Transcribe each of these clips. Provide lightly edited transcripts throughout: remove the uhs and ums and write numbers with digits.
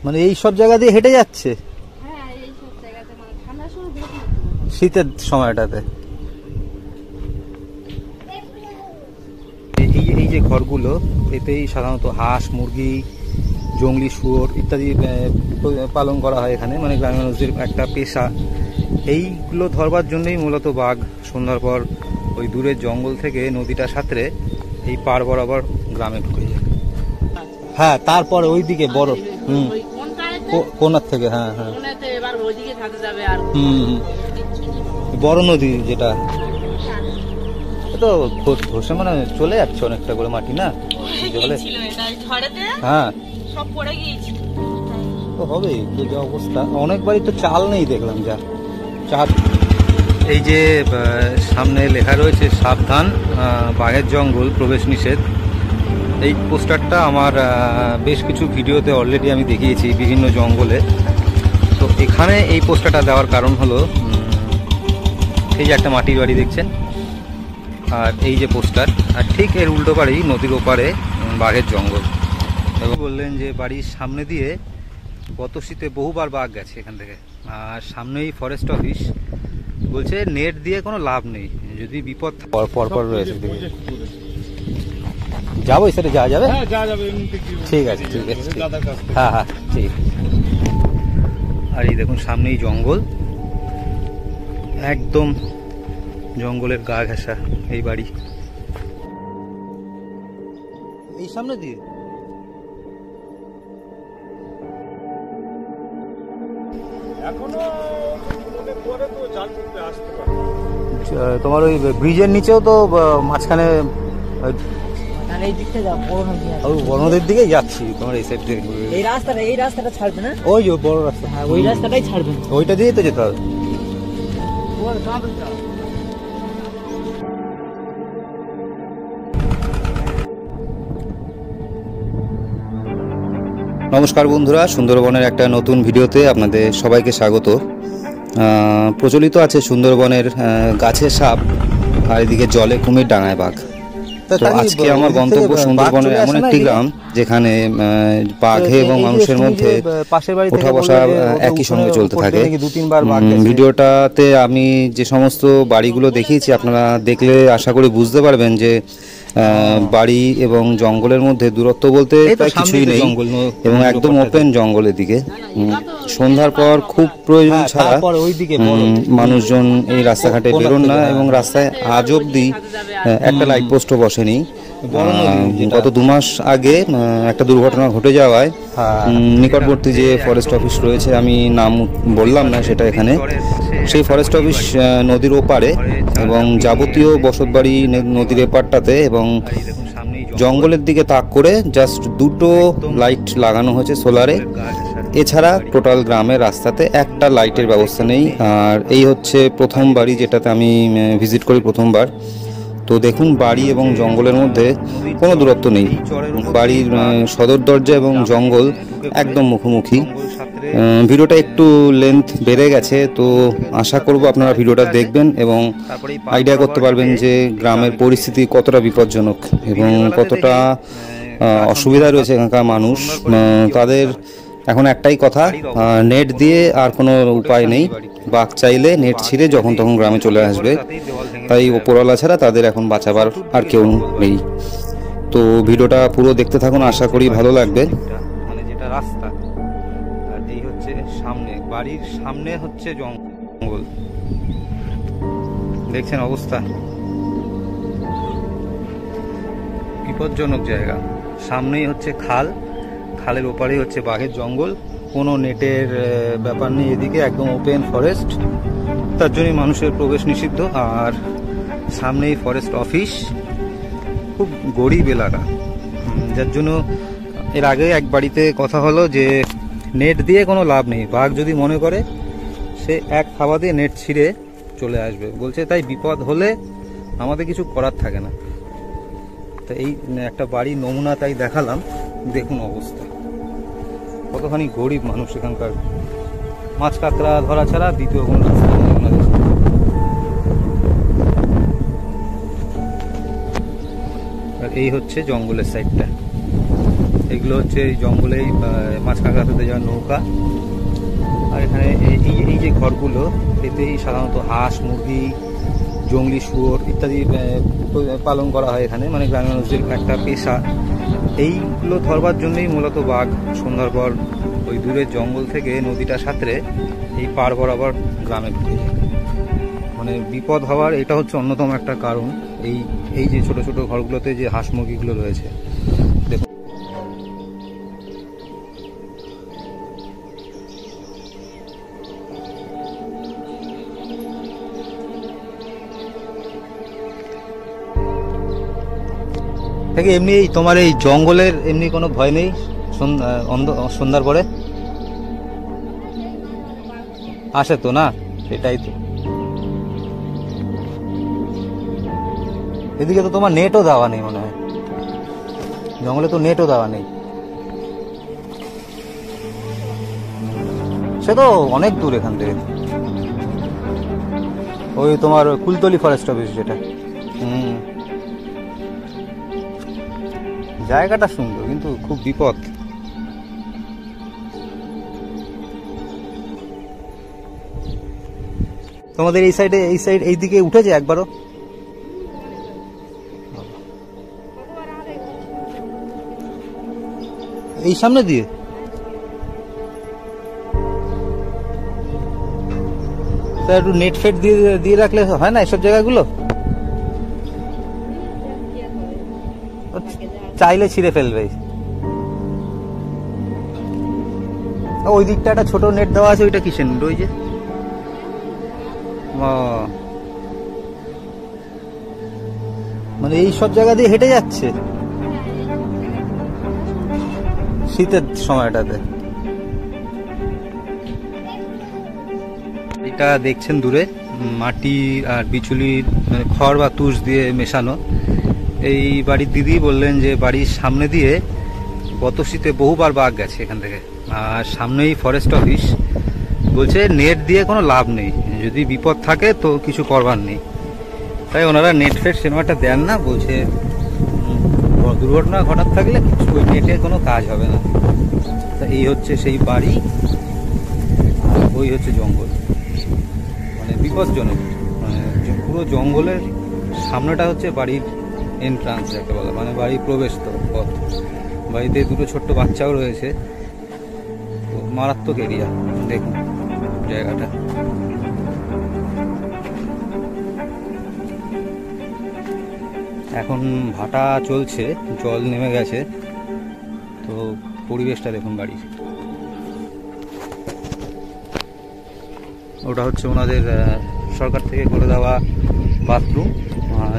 মানে এই সব জায়গা দিয়ে হেঁটে যাচ্ছে শীতের সময়টাতে। এই যে ঘরগুলো, এতেই সাধারণত হাঁস, মুরগি, জংলি শুয়োর ইত্যাদি পালন করা হয় এখানে, মানে গ্রামের মানুষদের একটা পেশা। এইগুলো ধরবার জন্যই মূলত বাঘ সন্ধ্যার পর ওই দূরের জঙ্গল থেকে নদীটা সাঁতরে এই পার বরাবর গ্রামে ঢুকে যায়। হ্যাঁ, তারপরে ওইদিকে বড় কোনার থেকে, হ্যাঁ হ্যাঁ বড় নদী যেটা, তো ঘষে মানে চলে যাচ্ছে অনেকটা করে মাটি না জলে। হ্যাঁ তো হবেই, যা অবস্থা। অনেকবারই তো চাল নেই দেখলাম, যা চাল। এই যে সামনে লেখা রয়েছে সাবধান বাঘের জঙ্গল প্রবেশ নিষেধ, এই পোস্টারটা আমার বেশ কিছু ভিডিওতে অলরেডি আমি দেখিয়েছি বিভিন্ন জঙ্গলে। তো এখানে এই পোস্টারটা দেওয়ার কারণ হলো, এই যে একটা মাটির বাড়ি দেখছেন, আর এই যে পোস্টার, আর ঠিক এর উল্টো পাড়েই নদীর ওপারে বাঘের জঙ্গল। এবং বললেন যে বাড়ির সামনে দিয়ে গত শীতে বহুবার বাঘ গেছে এখান থেকে, আর সামনেই ফরেস্ট অফিস। বলছে নেট দিয়ে কোনো লাভ নেই, যদি বিপদ পরপর রয়েছে। যাবো স্যার, যাওয়া যাবে? ঠিক আছে ঠিক আছে, হ্যাঁ হ্যাঁ ঠিক। আর এই দেখুন সামনেই জঙ্গল, একদম জঙ্গলের গা ঘেঁষা এই বাড়ি। এই সামনে দিয়ে তোমার ওই ব্রিজের নিচেও তো মাঝখানে বড় নদীর দিকে যাচ্ছি, তোমার এই সাইড থেকে। এই রাস্তাটা ছাড়বে না, ওই যে বড় রাস্তা, হ্যাঁ ওই রাস্তাটাই ছাড়বে, ওইটা দিয়েই তো যেতে হবে। নমস্কার বন্ধুরা, সুন্দরবনের একটা নতুন ভিডিওতে আপনাদের সবাইকে স্বাগত। প্রচলিত আছে সুন্দরবনের গাছে সাপ, আর এদিকে জলে কুমির, ডাঙায় বাঘ। তো আজকে আমার গন্তব্য সুন্দরবনের এমন একটি গ্রাম যেখানে বাঘে এবং মানুষের মধ্যে ওঠা বসা একই সঙ্গে চলতে থাকে। ভিডিওটাতে আমি যে সমস্ত বাড়িগুলো দেখিয়েছি, আপনারা দেখলে আশা করি বুঝতে পারবেন যে বাড়ি এবং জঙ্গলের মধ্যে দূরত্ব বলতে প্রায় কিছুই নেই, এবং একদম ওপেন জঙ্গলের দিকে। সন্ধ্যার পর খুব প্রয়োজন ছাড়া মানুষজন এই রাস্তাঘাটে বেরোন না, এবং রাস্তায় আজ অব্দি একটা লাইট পোস্টও বসেনি। গত 2 মাস আগে একটা দুর্ঘটনা ঘটে যাওয়ায় নিকটবর্তী যে ফরেস্ট অফিস রয়েছে, আমি নাম বললাম না সেটা এখানে, সেই ফরেস্ট অফিস নদীর ওপারে, এবং যাবতীয় বসতবাড়ি নদীর এপারটাতে এবং জঙ্গলের দিকে তাক করে জাস্ট 2টো লাইট লাগানো হয়েছে সোলারে। এছাড়া টোটাল গ্রামের রাস্তাতে একটা লাইটের ব্যবস্থা নেই। আর এই হচ্ছে প্রথম বাড়ি যেটাতে আমি ভিজিট করি প্রথমবার। তো দেখুন, বাড়ি এবং জঙ্গলের মধ্যে কোনো দূরত্ব নেই। বাড়ির সদর দরজা এবং জঙ্গল একদম মুখোমুখি। ভিডিওটা একটু লেন্থ বেড়ে গেছে, তো আশা করব আপনারা ভিডিওটা দেখবেন এবং আইডিয়া করতে পারবেন যে গ্রামের পরিস্থিতি কতটা বিপজ্জনক এবং কতটা অসুবিধা রয়েছে এখানকার মানুষ। তাদের এখন একটাই কথা, নেট দিয়ে আর কোনো উপায় নেই। বাঘ চাইলে নেট ছিঁড়ে যখন তখন গ্রামে চলে আসবে, তাই ওপরওয়ালা ছাড়া তাদের এখন বাঁচাবার আর কেউ নেই। তো ভিডিওটা পুরো দেখতে থাকুন, আশা করি ভালো লাগবে। মানে যেটা রাস্তা, আর এই হচ্ছে সামনে, বাড়ির সামনে হচ্ছে জঙ্গল। দেখছেন অবস্থা, বিপজ্জনক জায়গা। সামনেই হচ্ছে খাল, খালের ওপারেই হচ্ছে বাঘের জঙ্গল। কোনো নেটের ব্যাপার নেই এদিকে, একদম ওপেন ফরেস্ট, তার জন্যই মানুষের প্রবেশ নিষিদ্ধ। আর সামনেই ফরেস্ট অফিস, খুব গরিব এলাকা, যার জন্য এর আগে এক বাড়িতে কথা হলো যে নেট দিয়ে কোনো লাভ নেই, বাঘ যদি মনে করে সে এক থাবা দিয়ে নেট ছিঁড়ে চলে আসবে। বলছে তাই বিপদ হলে আমাদের কিছু করার থাকে না। তো এই একটা বাড়ির নমুনা তাই দেখালাম, দেখুন অবস্থা, কতখানি গরিব মানুষ এখানকার। মাছ কাঁকড়া ধরা ছাড়া দ্বিতীয় কোনো রাস্তা নেই ওনাদের। আর এই হচ্ছে জঙ্গলের সাইডটা, এগুলো হচ্ছে এই জঙ্গলেই মাঝখানে রাস্তাতে যাওয়ার নৌকা। আর এখানে এই যে ঘরগুলো, এতেই সাধারণত হাঁস, মুরগি, জংলি শুয়োর ইত্যাদি পালন করা হয় এখানে, মানে গ্রামের মানুষদের একটা পেশা। এইগুলো ধরবার জন্যই মূলত বাঘ সন্ধ্যার পর ওই দূরের জঙ্গল থেকে নদীটা সাঁতরে এই পার বরাবর গ্রামে ঢুকে যায়। মানে বিপদ হওয়ার এটা হচ্ছে অন্যতম একটা কারণ। এই যে ছোট ছোট ঘরগুলোতে যে হাঁস মুরগিগুলো রয়েছে, দেখুন। থেকে এমনি তোমার এই জঙ্গলের এমনি কোনো ভয় নেই সন্ধ্যার পরে? আসে তো না, সেটাই তো। এদিকে তো তোমার নেটও দেওয়া নেই মনে হয়, জঙ্গলে তো নেটও দেওয়া নেই। সে তো অনেক দূর এখান থেকে, ওই তোমার কুলতলি ফরেস্ট অফিস যেটা। জায়গাটা সুন্দর কিন্তু খুব বিপদ। তোমাদের এই সাইড এই দিকে উঠেছে একবারও? এই সামনে দিয়ে একটু নেট ফেট দিয়ে রাখলে হয় না এসব জায়গাগুলো? চাইলে ছিঁড়ে ফেলবে। ওই দিকটা একটা ছোট নেট দেওয়া আছে, ওইটা কিসের নেট? ওই যে মানে এই সব জায়গা দিয়ে হেঁটে যাচ্ছে শীতের সময়টাতে। এটা দেখছেন দূরে মাটি আর বিচুলির মানে খড় বা তুষ দিয়ে মেশানো। এই বাড়ির দিদি বললেন যে বাড়ির সামনে দিয়ে গত শীতে বহুবার বাঘ গেছে এখান থেকে। আর সামনেই ফরেস্ট অফিস, বলছে নেট দিয়ে কোনো লাভ নেই, যদি বিপদ থাকে তো কিছু করবার নেই। তাই ওনারা নেট ফেট সিনেমাটা দেন না, বলছে দুর্ঘটনা ঘটার থাকলে ওই নেটে কোনো কাজ হবে না। তা এই হচ্ছে সেই বাড়ি, ওই হচ্ছে জঙ্গল, মানে বিপজ্জনক। মানে পুরো জঙ্গলের সামনেটা হচ্ছে বাড়ির এন্ট্রান্স যাকে বলে, মানে বাড়ির প্রবেশ পথ। বাড়িতে দুটো ছোট্ট বাচ্চাও রয়েছে। তো মারাত্মক এরিয়া, দেখুন জায়গাটা। এখন ভাটা চলছে, জল নেমে গেছে, তো পরিবেশটা দেখুন বাড়ির। ওটা হচ্ছে ওনাদের সরকার থেকে করে দেওয়া বাথরুম,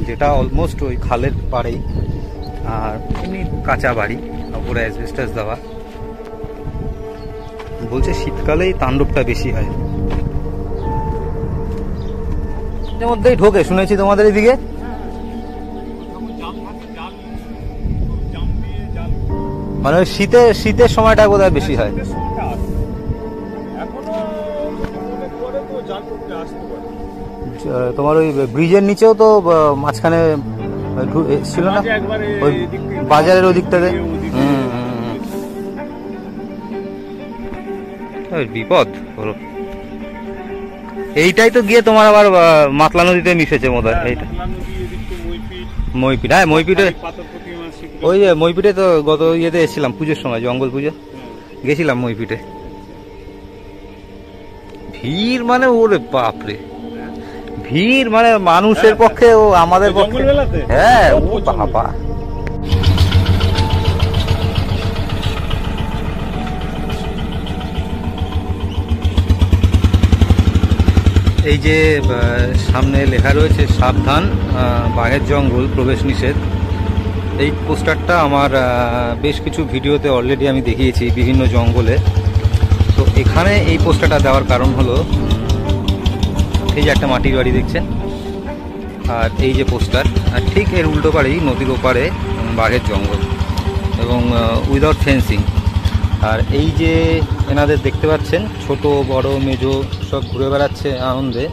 যেটা অলমোস্ট ওই খালের পাড়েই। আর এমনি কাঁচা বাড়ি, ওপরে অ্যাসবেস্টাস দেওয়া। বলছে শীতকালেই তাণ্ডবটা বেশি হয়। এর মধ্যেই ঢোকে শুনেছি তোমাদের এদিকে। মানে ওই শীতের সময়টা বোধহয় বেশি হয়। তোমার ওই ব্রিজের নিচেও তো মাঝখানে ছিল না, ওই বাজারের ওই দিকটাতে। বিপদ হলো। এইটাই তো গিয়ে তোমার আবার মাতলা নদীতে মিশেছে মনে হয়। এইটা মইপিট, হ্যাঁ মইপিটে। ওই যে মইপিটে তো গত ইয়েতে এসেছিলাম পুজোর সময়, জঙ্গল পুজো গেছিলাম মইপিটে। ভিড় মানে ওরে বাপরে, ভিড় মানে মানুষের পক্ষে ও আমাদের পক্ষে, হ্যাঁ ও বাবা। এই যে সামনে লেখা রয়েছে সাবধান বাঘের জঙ্গল প্রবেশ নিষেধ, এই পোস্টারটা আমার বেশ কিছু ভিডিওতে অলরেডি আমি দেখিয়েছি বিভিন্ন জঙ্গলে। তো এখানে এই পোস্টারটা দেওয়ার কারণ হলো, এই যে একটা মাটির বাড়ি দেখছেন, আর এই যে পোস্টার, আর ঠিক এর উল্টো পাড়েই নদীর ওপারে বাঘের জঙ্গল এবং উইদাউট ফেন্সিং। আর এই যে এনাদের দেখতে পাচ্ছেন ছোট বড় মেজো সব ঘুরে বেড়াচ্ছে আনন্দে।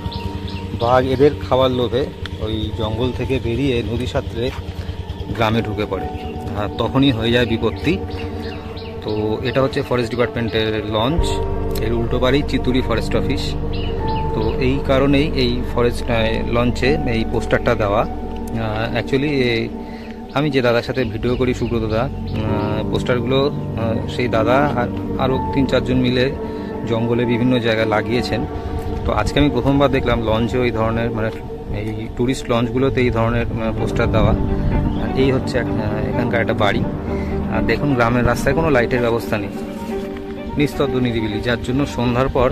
বাঘ এদের খাওয়ার লোভে ওই জঙ্গল থেকে বেরিয়ে নদী সাঁতরে গ্রামে ঢুকে পড়ে, আর তখনই হয়ে যায় বিপত্তি। তো এটা হচ্ছে ফরেস্ট ডিপার্টমেন্টের লঞ্চ, এর উল্টো বাড়ি চিতুরি ফরেস্ট অফিস। তো এই কারণেই এই ফরেস্ট লঞ্চে এই পোস্টারটা দেওয়া। অ্যাকচুয়ালি আমি যে দাদার সাথে ভিডিও করি, সুব্রত দা, পোস্টারগুলো সেই দাদা আর আরও 3-4 জন মিলে জঙ্গলে বিভিন্ন জায়গায় লাগিয়েছেন। তো আজকে আমি প্রথমবার দেখলাম লঞ্চে ওই ধরনের, মানে এই ট্যুরিস্ট লঞ্চগুলোতে এই ধরনের পোস্টার দেওয়া। আর এই হচ্ছে এখানকার একটা বাড়ি। আর দেখুন গ্রামের রাস্তায় কোনো লাইটের ব্যবস্থা নেই, নিস্তব্ধ নিরিবিলি, যার জন্য সন্ধ্যার পর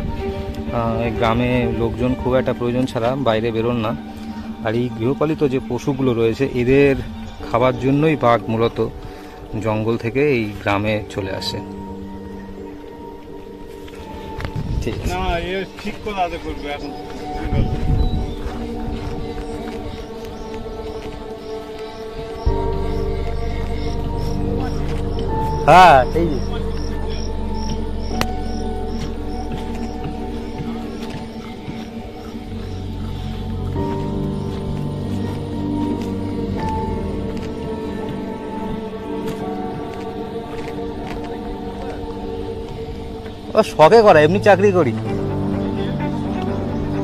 গ্রামে লোকজন খুব একটা প্রয়োজন ছাড়া বাইরে বেরোন না। আর এই গৃহপালিত যে পশুগুলো রয়েছে এদের খাবার জন্যই বাঘ মূলত জঙ্গল থেকে এই গ্রামে চলে আসে। ঠিক আছে, হ্যাঁ ঠিক আছে। ও শখে করা, এমনি চাকরি করি।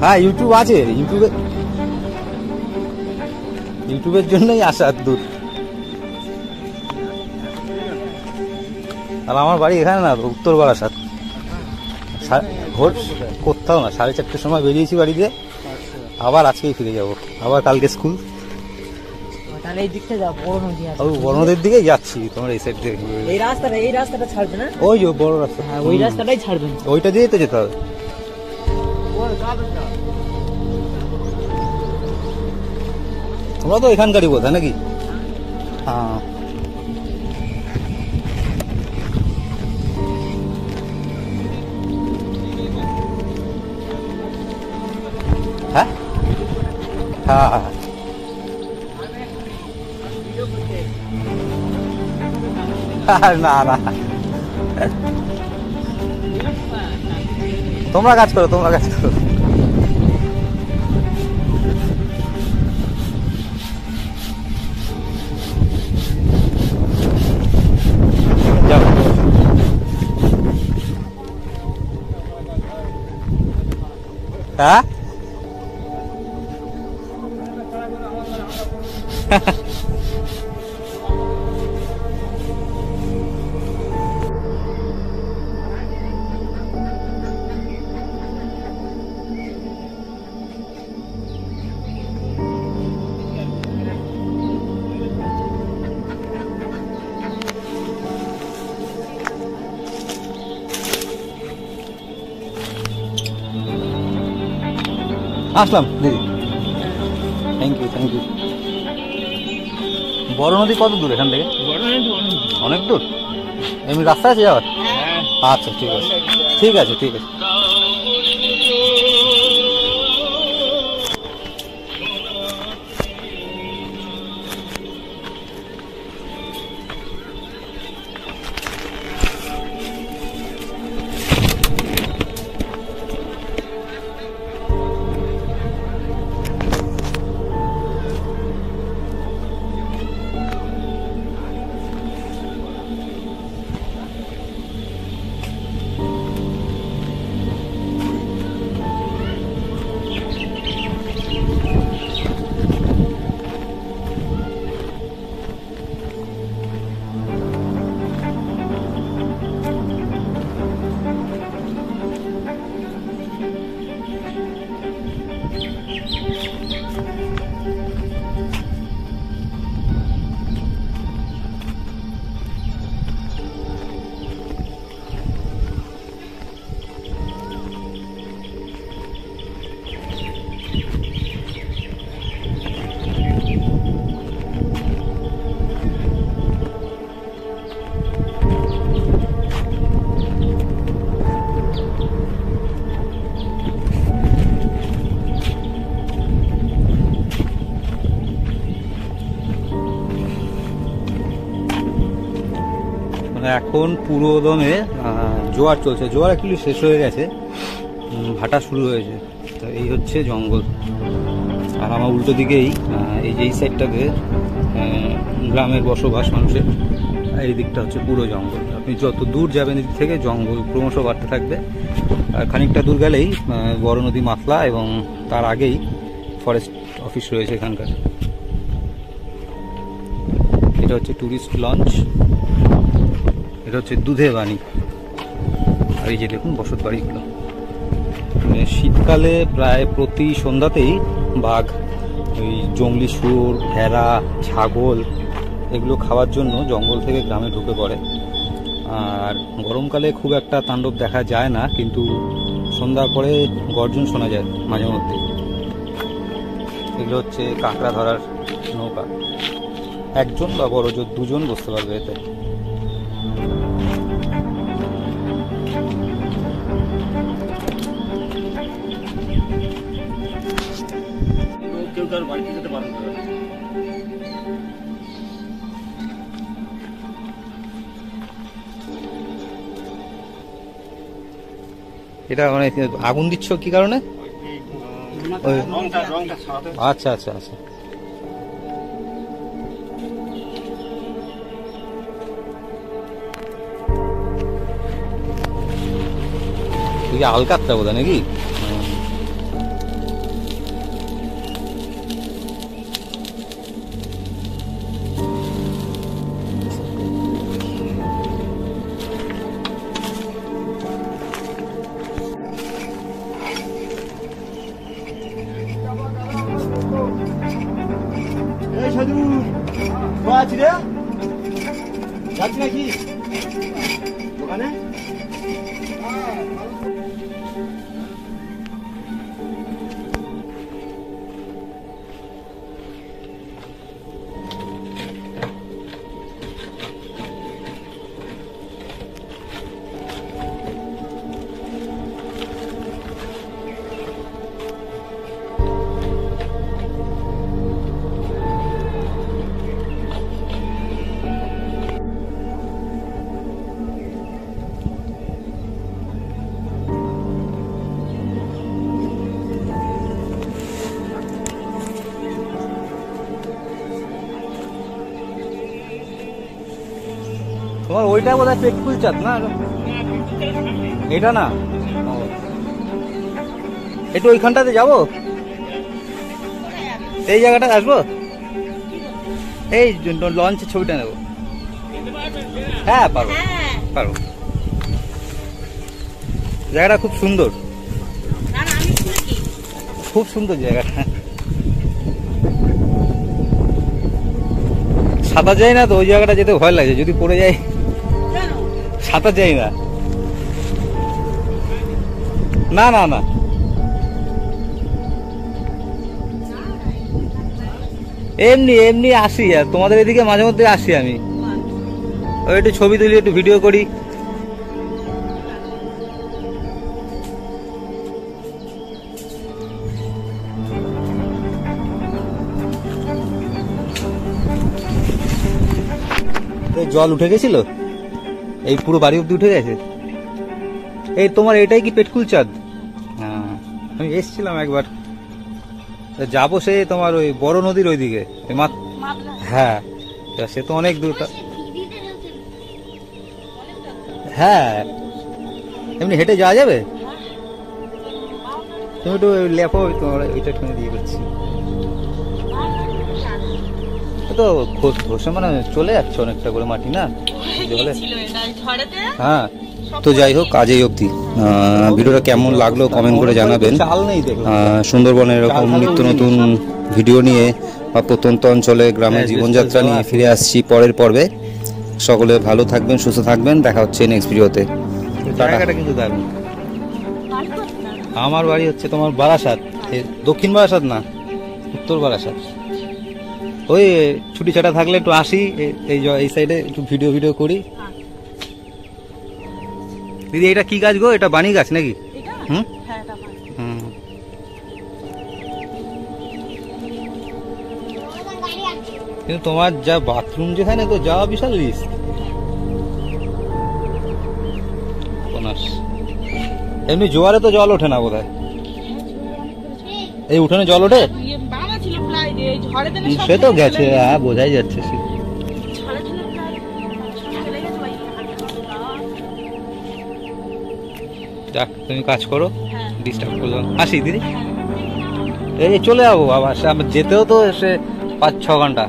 হ্যাঁ ইউটিউব আছে, ইউটিউবের জন্যই আসা দূর। আর আমার বাড়ি এখানে না, উত্তর বারাসাত। ভোর কোথাও না, 4:30 সময় বেরিয়েছি বাড়ি দিয়ে, আবার আজকেই ফিরে যাব, আবার কালকে স্কুল। বড় নদীর দিকে যাচ্ছি, তোমার এই সাইড দিয়ে। এই রাস্তাটা ছাড়বে না, ওই যে বড় রাস্তা, ওই রাস্তাটাই ছাড়বে, ওইটা দিয়েই তো যেতে হবে। তোমরা তো এখানকারই বোধ হয় নাকি? হ্যাঁ হ্যাঁ হ্যাঁ না না, তোমরা কাজ করো, তোমরা কাজ করো। হ্যাঁ আসলাম দিদি, থ্যাংক ইউ থ্যাংক ইউ। বড় নদী কত দূর এখান থেকে? অনেক দূর, এমনি রাস্তা আছে যাওয়ার? আচ্ছা ঠিক আছে ঠিক আছে ঠিক আছে। এখন পুরো দমে জোয়ার চলছে, জোয়ার অ্যাকচুয়ালি শেষ হয়ে গেছে, ভাটা শুরু হয়েছে। তো এই হচ্ছে জঙ্গল। আর আমার উল্টো দিকেই এই যে এই সাইডটাতে গ্রামের বসবাস মানুষের, এই দিকটা হচ্ছে পুরো জঙ্গল। আপনি যত দূর যাবেন এদিক থেকে জঙ্গল ক্রমশ বাড়তে থাকবে। আর খানিকটা দূর গেলেই বড় নদী মাতলা, এবং তার আগেই ফরেস্ট অফিস রয়েছে এখানকার। এটা হচ্ছে ট্যুরিস্ট লঞ্চ, এটা হচ্ছে দুধে বাণী। আর এই যে দেখুন বসত বাড়িগুলো। শীতকালে প্রায় প্রতি সন্ধ্যাতেই বাঘ, ওই জংলি শুয়োর, ভেড়া, ছাগল এগুলো খাওয়ার জন্য জঙ্গল থেকে গ্রামে ঢুকে পড়ে। আর গরমকালে খুব একটা তাণ্ডব দেখা যায় না, কিন্তু সন্ধ্যার পরে গর্জন শোনা যায় মাঝে মধ্যে। এগুলো হচ্ছে কাঁকড়া ধরার নৌকা, একজন বা বড় জোর দুজন বসতে পারবে এতে। এটা মানে আগুন দিচ্ছ কি কারণে? আচ্ছা আচ্ছা আচ্ছা। আলকাতটা বোধ হয় নাকি? সাধু আছি রে, যাচ্ছি নাকি ওখানে? তোমার ওইটা বোধহয় পেটকুল চাঁদ না, এটা না? একটু ওইখানটাতে যাবো, এই জায়গাটা আসবো, এই লঞ্চের ছবিটা নেবো। হ্যাঁ পারবো পারবো, জায়গাটা খুব সুন্দর, খুব সুন্দর জায়গাটা। সাঁতার যায় না তো, ওই জায়গাটা যেতে ভয় লাগে, যদি পড়ে যায়। সাঁতার যাই না, না না না, এমনি এমনি আসি, আর তোমাদের এদিকে মাঝে মধ্যে আসি আমি, ওই একটু ছবি তুলি, একটু ভিডিও করি। জল উঠে গেছিল, এই পুরো বাড়ি অব্দি উঠে গেছে। এই তোমার এটাই কি পেটকুল চাঁদ? হ্যাঁ, আমি এসছিলাম একবার, যাবো সে তোমার ওই বড় নদীর ওইদিকে। হ্যাঁ, সে তো অনেক দূর। হ্যাঁ, এমনি হেঁটে যাওয়া যাবে? তুমি একটু লেপো, তোমার ওইটা ঠুনে দিয়ে করছি তো, ঘষে মানে চলে যাচ্ছে অনেকটা করে মাটি না জলে। হ্যাঁ, তো যাই হোক, আজই অবধি। ভিডিওটা কেমন লাগলো কমেন্ট করে জানাবেন। সুন্দরবনের এরকম নিত্য নতুন ভিডিও নিয়ে বা প্রত্যন্ত অঞ্চলে গ্রামের জীবনযাত্রা নিয়ে ফিরে আসছি পরের পর্বে। সকলে ভালো থাকবেন, সুস্থ থাকবেন, দেখা হচ্ছে নেক্সট ভিডিওতে। জায়গাটা কিন্তু দারুণ। আমার বাড়ি হচ্ছে তোমার বারাসাত, দক্ষিণ বারাসাত না, উত্তর বারাসাত। ওই ছুটি ছাটা থাকলে একটু আসি এই সাইডে, একটু ভিডিও করি। দিদি এটা কি গাছ গো? এটা বানি গাছ নাকি? হুম হুম। কিন্তু তোমার যা বাথরুম যেখানে, তো যাওয়া বিশাল রিস্ক। এমনি জোয়ারে তো জল ওঠে না বোধহয়, এই উঠোনে জল ওঠে? সে তো গেছে, বোঝাই যাচ্ছে। যাক, তুমি কাজ করো, হ্যাঁ। ডিস্টার্ব করলাম, আসি দিদি। এই চলে যাবো আবার, যেতেও তো সে 5-6 ঘন্টা।